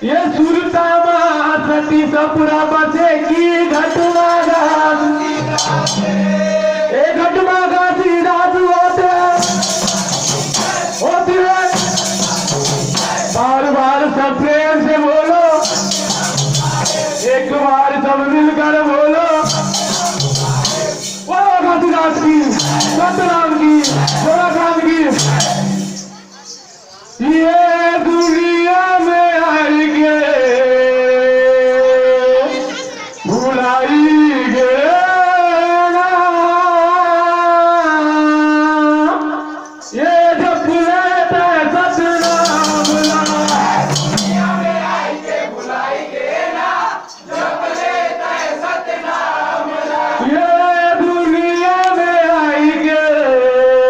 ये सुरतामा सती सपुरा बसे की घटना ए घटना घासी राजू होती है बार बार सब प्रेम से बोलो एक बार सब मिलकर बोलो वो घासी राज की सतराम की जोड़ा खान की ये दुनिया में आई गे भुलाई गे ना ये जब लेते सतनाम ला दुनिया में आई गे भुलाई गे ना जब लेते सतनाम ला ये दुनिया में आई गे भुलाई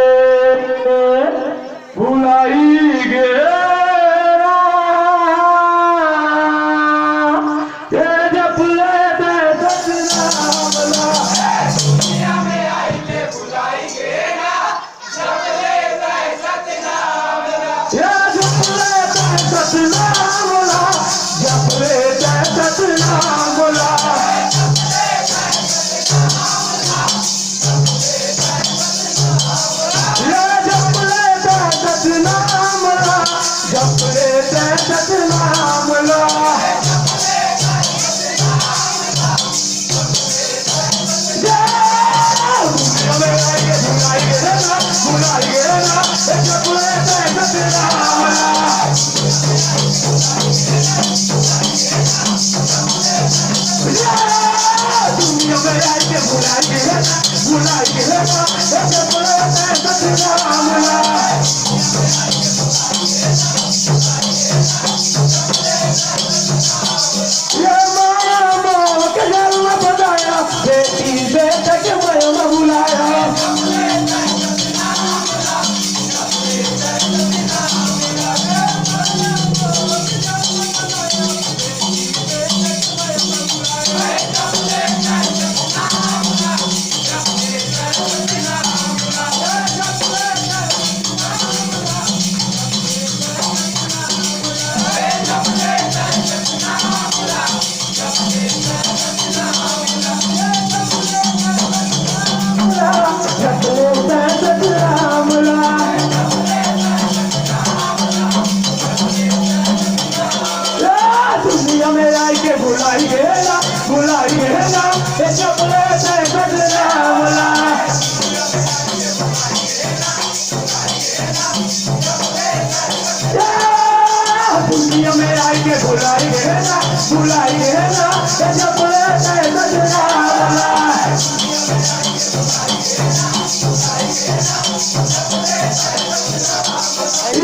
दुनिया में आई के भुलाई है ना जब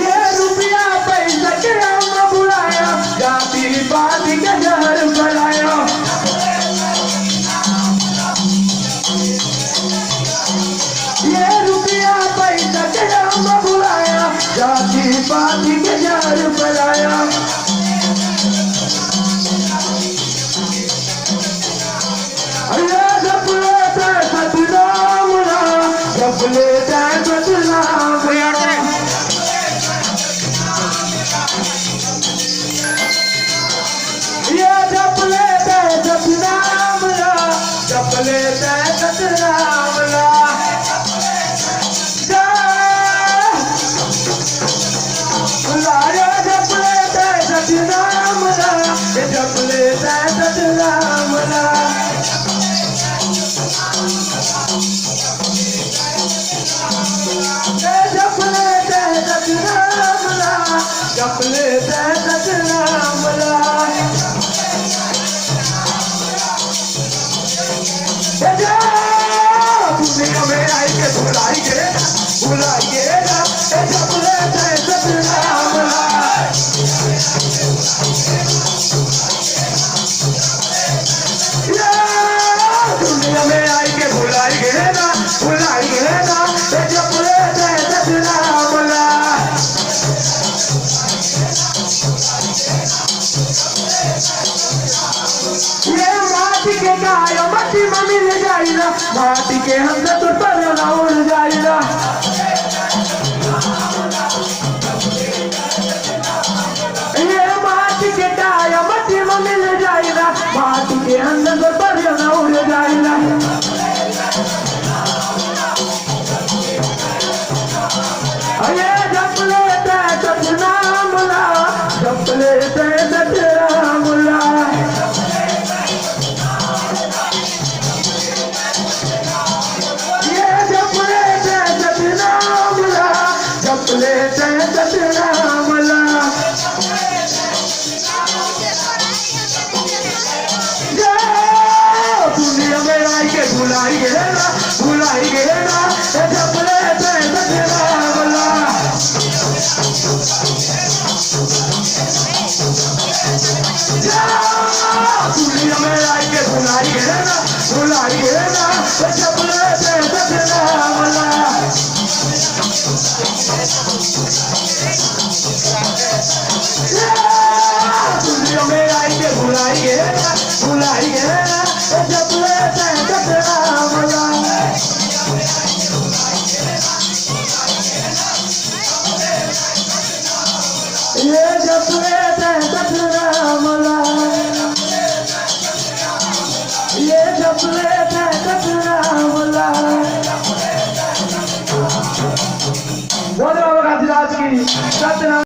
ये रुपया पैसा के हम बुलाया जाति बात के जहर फैलाया ये रुपया पैसा के हम बुलाया जाति बात के जहर फैलाया माटी के हम तो पर ना उड़ जाएगा ये माटी के दुनिया में आई के भुलाई है ना जपले थे सतनाम ला दुनिया में आई के भुलाई है ना जपले थे सतनाम ला ये जपले थे सतनाम ला ये जपले थे सतनाम ला बोलो गाजीराज की सतनाम